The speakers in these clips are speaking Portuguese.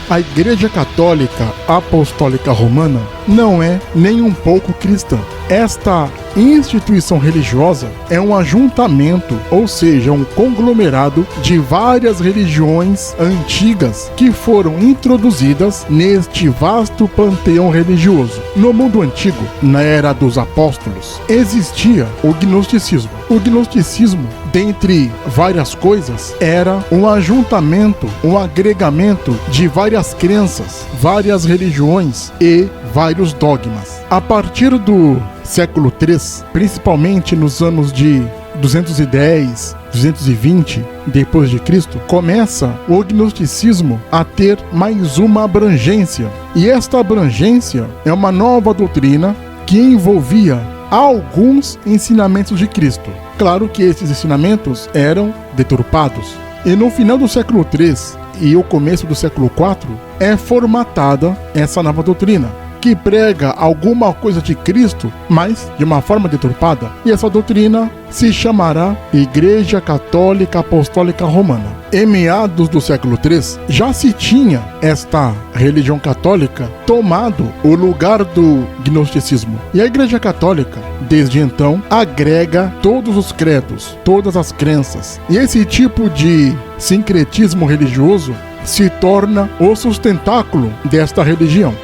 A Igreja Católica Apostólica Romana não é nem um pouco cristã. Esta instituição religiosa é um ajuntamento, ou seja, um conglomerado de várias religiões antigas que foram introduzidas neste vasto panteão religioso. No mundo antigo, na era dos apóstolos, existia o gnosticismo. O gnosticismo, dentre várias coisas, era um ajuntamento, um agregamento de várias crenças, várias religiões e vários dogmas. A partir do século III, principalmente nos anos de 210, 220 depois de Cristo, começa o gnosticismo a ter mais uma abrangência. E esta abrangência é uma nova doutrina que envolvia alguns ensinamentos de Cristo. Claro que esses ensinamentos eram deturpados. E no final do século III e o começo do século IV é formatada essa nova doutrina, que prega alguma coisa de Cristo, mas de uma forma deturpada. E essa doutrina se chamará Igreja Católica Apostólica Romana. Em meados do século III, já se tinha esta religião católica tomado o lugar do gnosticismo. E a Igreja Católica, desde então, agrega todos os credos, todas as crenças. E esse tipo de sincretismo religioso se torna o sustentáculo desta religião.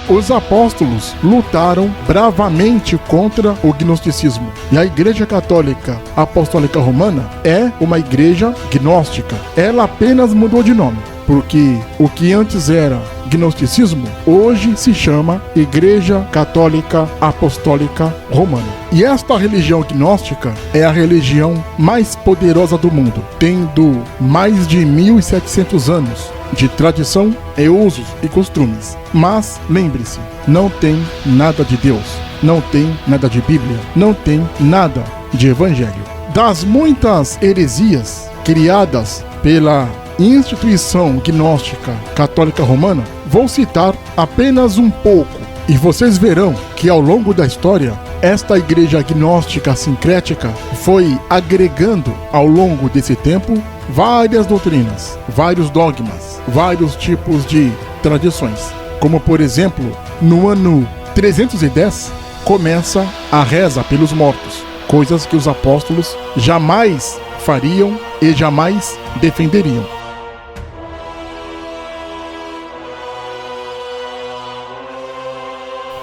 Os apóstolos lutaram bravamente contra o gnosticismo. E a Igreja Católica Apostólica Romana é uma igreja gnóstica. Ela apenas mudou de nome, porque o que antes era gnosticismo, hoje se chama Igreja Católica Apostólica Romana. E esta religião gnóstica é a religião mais poderosa do mundo, tendo mais de 1700 anos de tradição e usos e costumes. Mas lembre-se, não tem nada de Deus, não tem nada de Bíblia, não tem nada de Evangelho. Das muitas heresias criadas pela instituição gnóstica católica romana, vou citar apenas um pouco, e vocês verão que ao longo da história, esta igreja gnóstica sincrética foi agregando ao longo desse tempo várias doutrinas, vários dogmas, vários tipos de tradições. Como, por exemplo, no ano 310, começa a reza pelos mortos, coisas que os apóstolos jamais fariam e jamais defenderiam.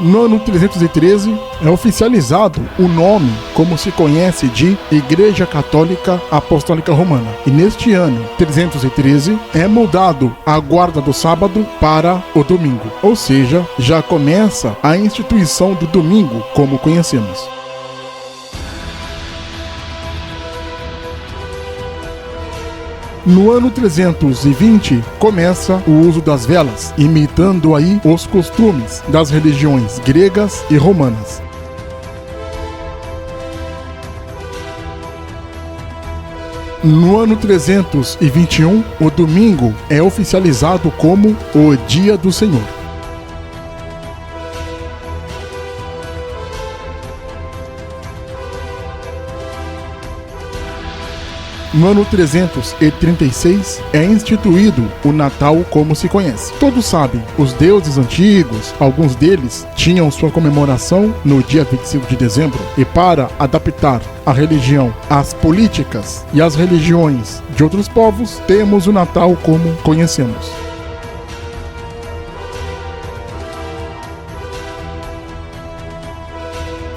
No ano 313 é oficializado o nome, como se conhece, de Igreja Católica Apostólica Romana. E neste ano 313 é mudado a guarda do sábado para o domingo. Ou seja, já começa a instituição do domingo como conhecemos. No ano 320, começa o uso das velas, imitando aí os costumes das religiões gregas e romanas. No ano 321, o domingo é oficializado como o Dia do Senhor. No ano 336 é instituído o Natal como se conhece. Todos sabem, os deuses antigos, alguns deles tinham sua comemoração no dia 25 de dezembro. E para adaptar a religião às políticas e às religiões de outros povos, temos o Natal como conhecemos.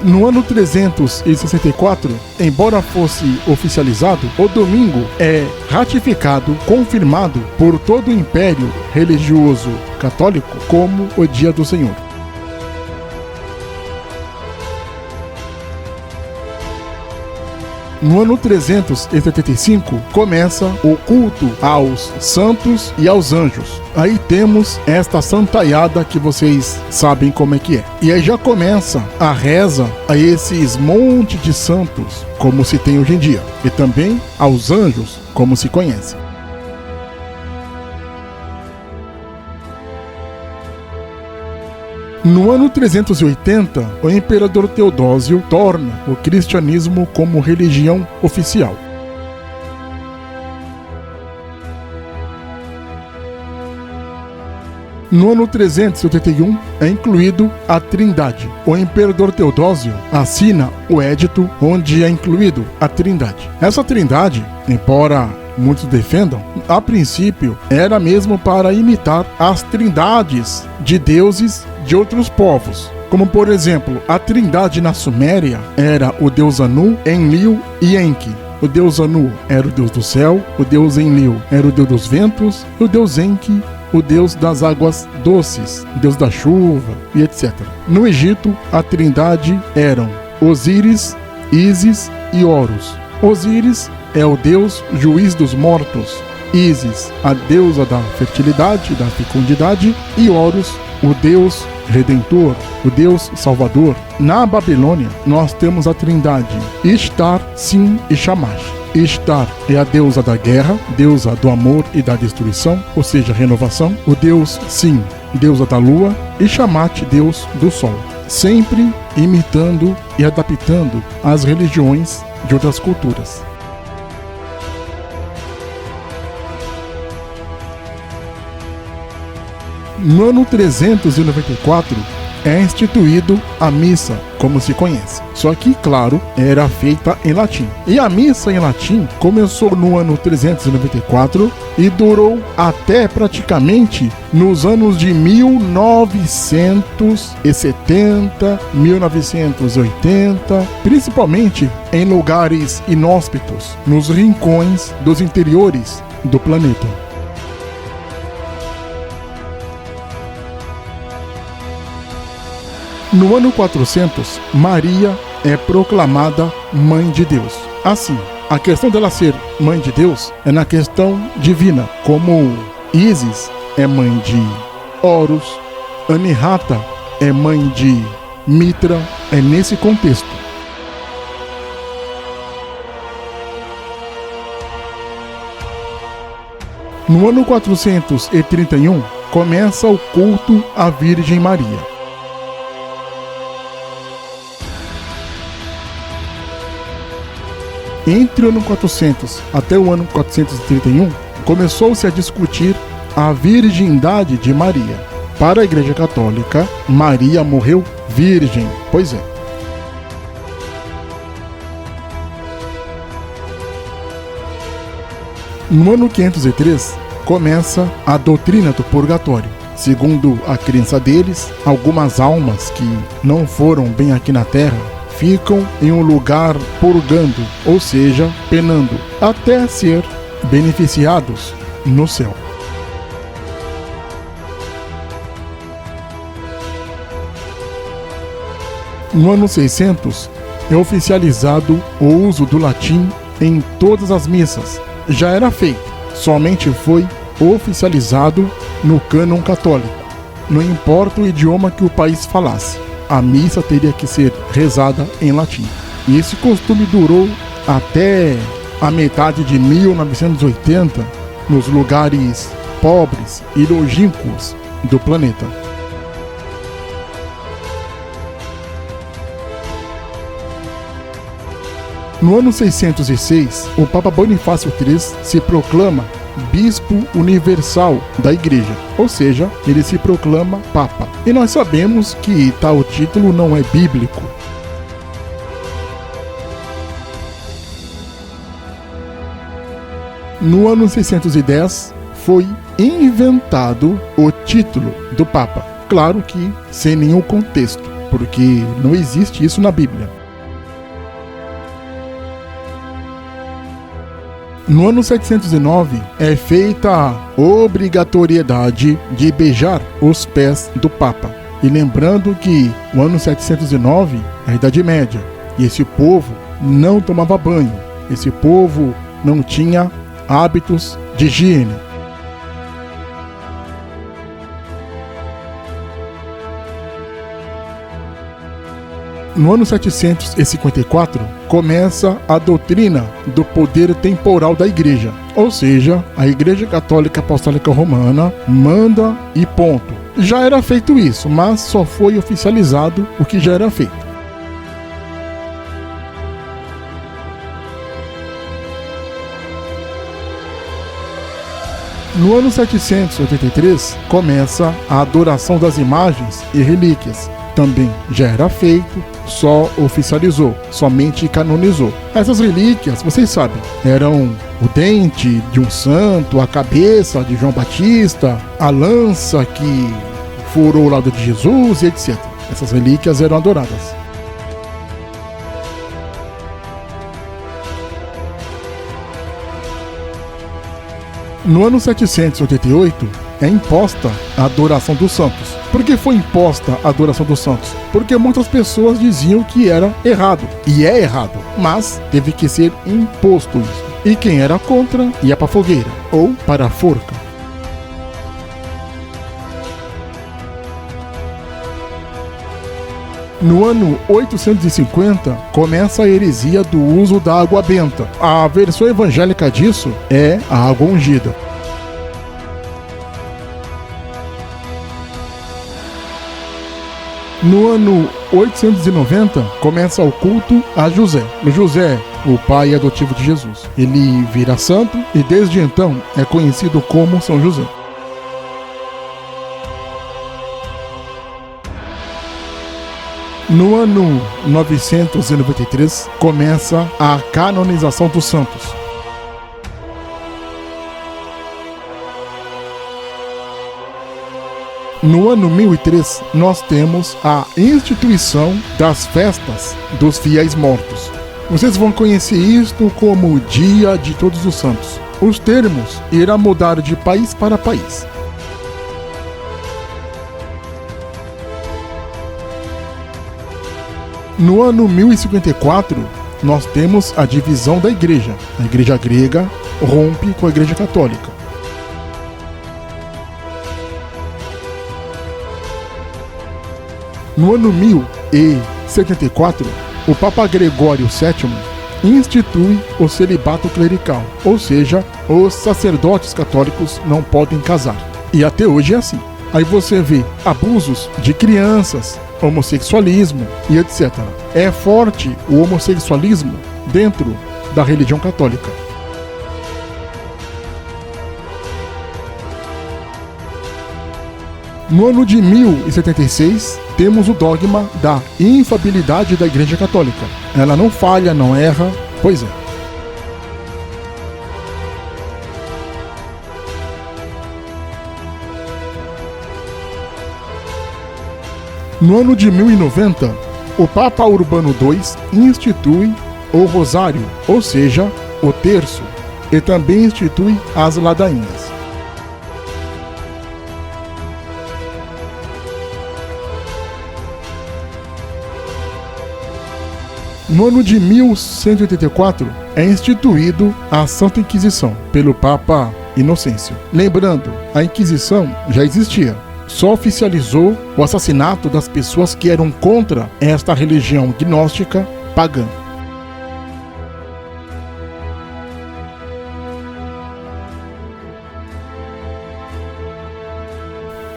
No ano 364, embora fosse oficializado, o domingo é ratificado, confirmado por todo o Império Religioso Católico como o Dia do Senhor. No ano 375, começa o culto aos santos e aos anjos. Aí temos esta santaiada que vocês sabem como é que é. E aí já começa a reza a esses monte de santos, como se tem hoje em dia. E também aos anjos, como se conhece. No ano 380, o imperador Teodósio torna o cristianismo como religião oficial. No ano 381 é incluído a Trindade. O imperador Teodósio assina o edito onde é incluído a Trindade. Essa Trindade, embora muitos defendam, a princípio era mesmo para imitar as trindades de deuses de outros povos. Como, por exemplo, a trindade na Suméria era o deus Anu, Enlil e Enki. O deus Anu era o deus do céu, o deus Enlil era o deus dos ventos, e o deus Enki, o deus das águas doces, o deus da chuva e etc. No Egito, a trindade eram Osíris, Ísis e Horus. Osíris é o deus juiz dos mortos, Ísis, a deusa da fertilidade, da fecundidade, e Horus, o deus redentor, o deus salvador. Na Babilônia, nós temos a trindade Ishtar, Sim e Shamash. Ishtar é a deusa da guerra, deusa do amor e da destruição, ou seja, renovação. O deus Sim, deusa da lua, e Shamash, deus do sol. Sempre imitando e adaptando as religiões de outras culturas. No ano 394 é instituído a missa, como se conhece. Só que, claro, era feita em latim. E a missa em latim começou no ano 394 e durou até praticamente nos anos de 1970, 1980, principalmente em lugares inóspitos, nos rincões dos interiores do planeta. No ano 400, Maria é proclamada Mãe de Deus. Assim, a questão dela ser Mãe de Deus é na questão divina, como Ísis é mãe de Horus, Anihata é mãe de Mitra, é nesse contexto. No ano 431, começa o culto à Virgem Maria. Entre o ano 400 até o ano 431, começou-se a discutir a virgindade de Maria. Para a Igreja Católica, Maria morreu virgem. Pois é. No ano 503, começa a doutrina do purgatório. Segundo a crença deles, algumas almas que não foram bem aqui na Terra ficam em um lugar purgando, ou seja, penando, até ser beneficiados no céu. No ano 600, é oficializado o uso do latim em todas as missas. Já era feito, somente foi oficializado no cânon católico. Não importa o idioma que o país falasse, a missa teria que ser rezada em latim. E esse costume durou até a metade de 1980 nos lugares pobres e longínquos do planeta. No ano 606, o Papa Bonifácio III se proclama Bispo Universal da Igreja, ou seja, ele se proclama Papa. E nós sabemos que tal título não é bíblico. No ano 610, foi inventado o título do Papa. Claro que sem nenhum contexto, porque não existe isso na Bíblia. No ano 709, é feita a obrigatoriedade de beijar os pés do Papa. E lembrando que o ano 709 é a Idade Média, e esse povo não tomava banho, esse povo não tinha hábitos de higiene. No ano 754, começa a doutrina do poder temporal da Igreja, ou seja, a Igreja Católica Apostólica Romana manda e ponto. Já era feito isso, mas só foi oficializado o que já era feito. No ano 783, começa a adoração das imagens e relíquias. Também já era feito, só oficializou, somente canonizou. Essas relíquias, vocês sabem, eram o dente de um santo, a cabeça de João Batista, a lança que furou o lado de Jesus e etc. Essas relíquias eram adoradas. No ano 788, é imposta a adoração dos santos. Por que foi imposta a adoração dos santos? Porque muitas pessoas diziam que era errado. E é errado. Mas teve que ser imposto isso. E quem era contra ia para a fogueira ou para a forca. No ano 850, começa a heresia do uso da água benta. A versão evangélica disso é a água ungida. No ano 890, começa o culto a José. José, o pai adotivo de Jesus. Ele vira santo e desde então é conhecido como São José. No ano 993, começa a canonização dos santos. No ano 1003, nós temos a instituição das festas dos fiéis mortos. Vocês vão conhecer isto como Dia de Todos os Santos. Os termos irão mudar de país para país. No ano 1054, nós temos a divisão da igreja. A igreja grega rompe com a igreja católica. No ano 1074, o Papa Gregório VII institui o celibato clerical, ou seja, os sacerdotes católicos não podem casar. E até hoje é assim. Aí você vê abusos de crianças, homossexualismo e etc. É forte o homossexualismo dentro da religião católica. No ano de 1076, temos o dogma da infalibilidade da Igreja Católica. Ela não falha, não erra, pois é. No ano de 1090, o Papa Urbano II institui o Rosário, ou seja, o terço, e também institui as ladainhas. No ano de 1184, é instituído a Santa Inquisição pelo Papa Inocêncio. Lembrando, a Inquisição já existia. Só oficializou o assassinato das pessoas que eram contra esta religião gnóstica pagã.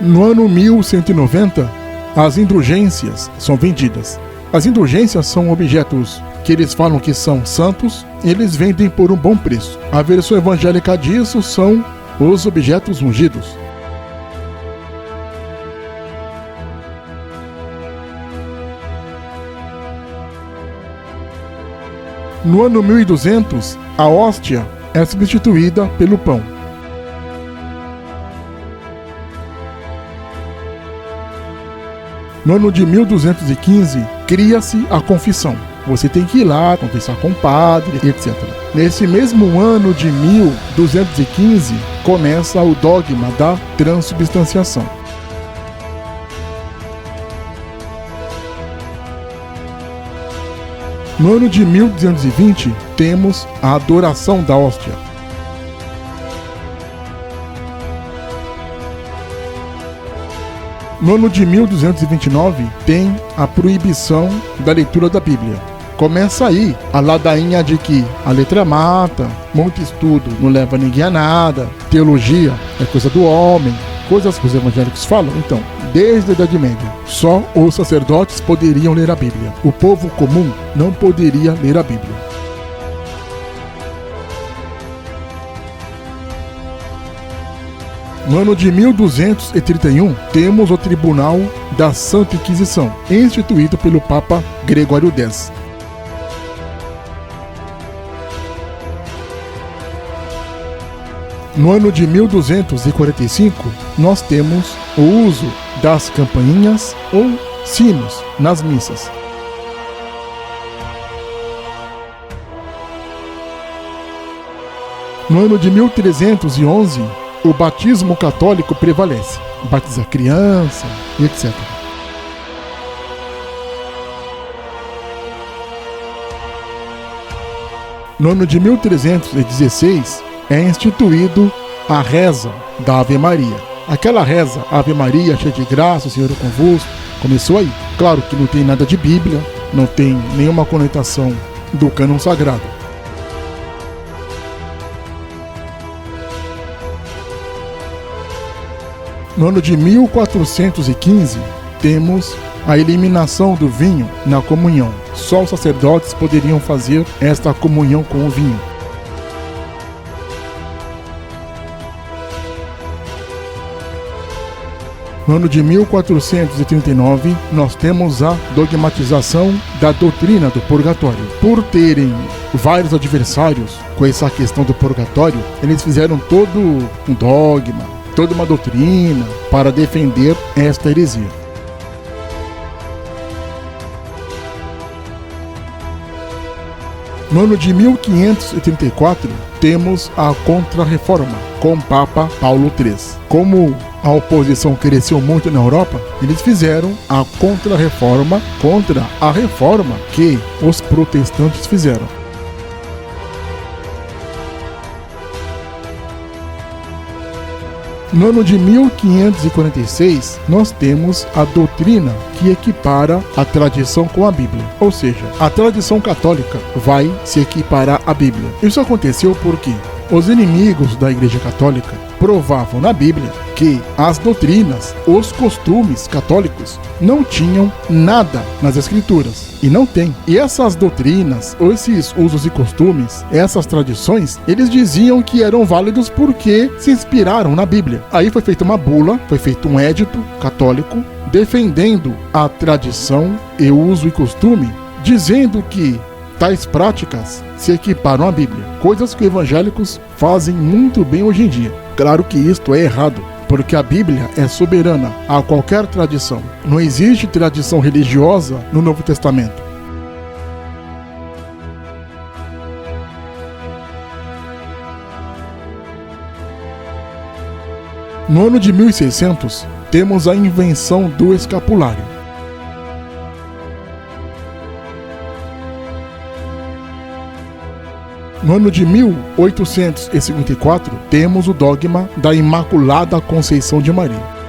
No ano 1190, as indulgências são vendidas. As indulgências são objetos que eles falam que são santos e eles vendem por um bom preço. A versão evangélica disso são os objetos ungidos. No ano 1200, a hóstia é substituída pelo pão. No ano de 1215, cria-se a confissão. Você tem que ir lá, confessar com o padre, etc. Nesse mesmo ano de 1215, começa o dogma da transubstanciação. No ano de 1220, temos a adoração da hóstia. No ano de 1229, tem a proibição da leitura da Bíblia. Começa aí a ladainha de que a letra mata, muito estudo não leva ninguém a nada, teologia é coisa do homem, coisas que os evangélicos falam. Então, desde a Idade Média, só os sacerdotes poderiam ler a Bíblia. O povo comum não poderia ler a Bíblia. No ano de 1231, temos o Tribunal da Santa Inquisição, instituído pelo Papa Gregório X. No ano de 1245, nós temos o uso das campainhas ou sinos nas missas. No ano de 1311, o batismo católico prevalece. Batiza criança, etc. No ano de 1316, é instituído a reza da Ave Maria. Aquela reza, Ave Maria, cheia de graça, o Senhor é convosco, começou aí. Claro que não tem nada de Bíblia, não tem nenhuma conotação do cânon sagrado. No ano de 1415, temos a eliminação do vinho na comunhão. Só os sacerdotes poderiam fazer esta comunhão com o vinho. No ano de 1439, nós temos a dogmatização da doutrina do purgatório. Por terem vários adversários com essa questão do purgatório, eles fizeram todo um dogma, toda uma doutrina para defender esta heresia. No ano de 1534, temos a Contra-Reforma, com o Papa Paulo III. Como a oposição cresceu muito na Europa, eles fizeram a Contra-Reforma contra a reforma que os protestantes fizeram. No ano de 1546, nós temos a doutrina que equipara a tradição com a Bíblia. Ou seja, a tradição católica vai se equiparar à Bíblia. Isso aconteceu porque os inimigos da Igreja Católica provavam na Bíblia que as doutrinas, os costumes católicos não tinham nada nas Escrituras. E não tem. E essas doutrinas, esses usos e costumes, essas tradições, eles diziam que eram válidos porque se inspiraram na Bíblia. Aí foi feita uma bula, foi feito um édito católico defendendo a tradição e o uso e costume, dizendo que tais práticas se equiparam à Bíblia. Coisas que evangélicos fazem muito bem hoje em dia. Claro que isto é errado, porque a Bíblia é soberana a qualquer tradição. Não existe tradição religiosa no Novo Testamento. No ano de 1600, temos a invenção do escapulário. No ano de 1854, temos o dogma da Imaculada Conceição de Maria.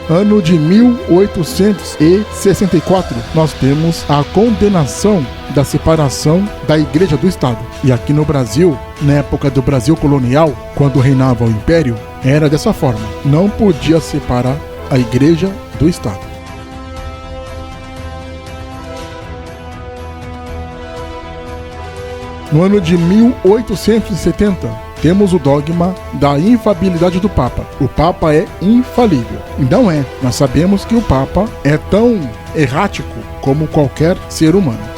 Ano de 1864, nós temos a condenação da separação da Igreja do Estado. E aqui no Brasil, na época do Brasil colonial, quando reinava o Império, era dessa forma. Não podia separar a Igreja do Estado. No ano de 1870, temos o dogma da infalibilidade do Papa. O Papa é infalível. E não é. Nós sabemos que o Papa é tão errático como qualquer ser humano.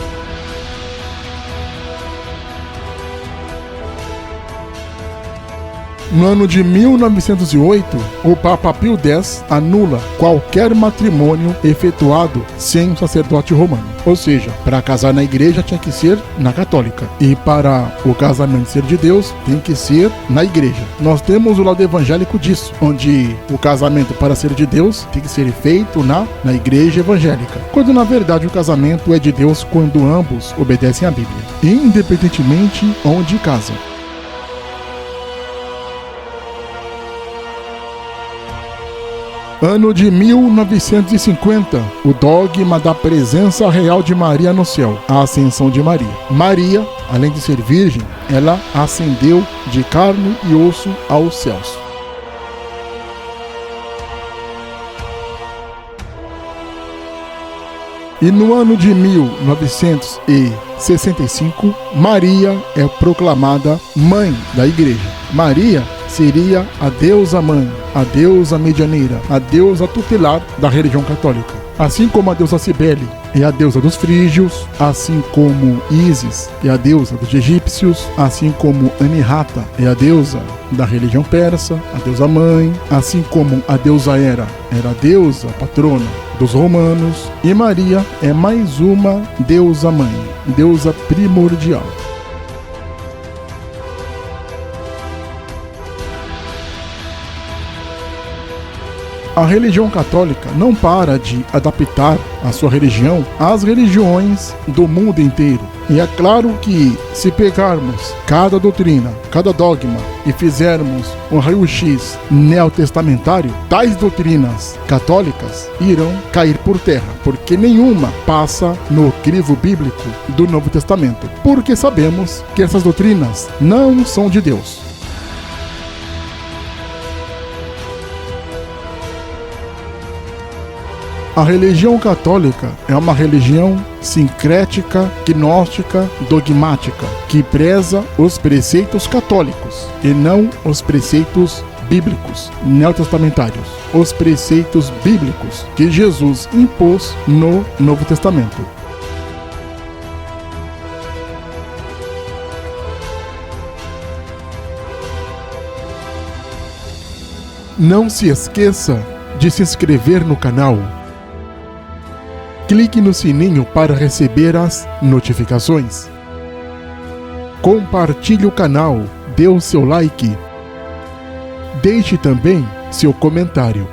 No ano de 1908, o Papa Pio X anula qualquer matrimônio efetuado sem um sacerdote romano. Ou seja, para casar na igreja tinha que ser na católica. E para o casamento ser de Deus, tem que ser na igreja. Nós temos o lado evangélico disso, onde o casamento para ser de Deus tem que ser feito na igreja evangélica. Quando na verdade o casamento é de Deus quando ambos obedecem à Bíblia, independentemente onde casam. Ano de 1950, o dogma da presença real de Maria no céu, a ascensão de Maria. Maria, além de ser virgem, ela ascendeu de carne e osso aos céus. E no ano de 1965, Maria é proclamada mãe da igreja. Maria seria a deusa mãe, a deusa medianeira, a deusa tutelar da religião católica. Assim como a deusa Cibele é a deusa dos frígios, assim como Ísis é a deusa dos egípcios, assim como Anihata é a deusa da religião persa, a deusa mãe, assim como a deusa Hera era a deusa patrona dos romanos, e Maria é mais uma deusa mãe, deusa primordial. A religião católica não para de adaptar a sua religião às religiões do mundo inteiro. E é claro que, se pegarmos cada doutrina, cada dogma e fizermos um raio-x neotestamentário, tais doutrinas católicas irão cair por terra, porque nenhuma passa no crivo bíblico do Novo Testamento, porque sabemos que essas doutrinas não são de Deus. A religião católica é uma religião sincrética, gnóstica, dogmática, que preza os preceitos católicos e não os preceitos bíblicos, neotestamentários, os preceitos bíblicos que Jesus impôs no Novo Testamento. Não se esqueça de se inscrever no canal. Clique no sininho para receber as notificações. Compartilhe o canal, dê o seu like. Deixe também seu comentário.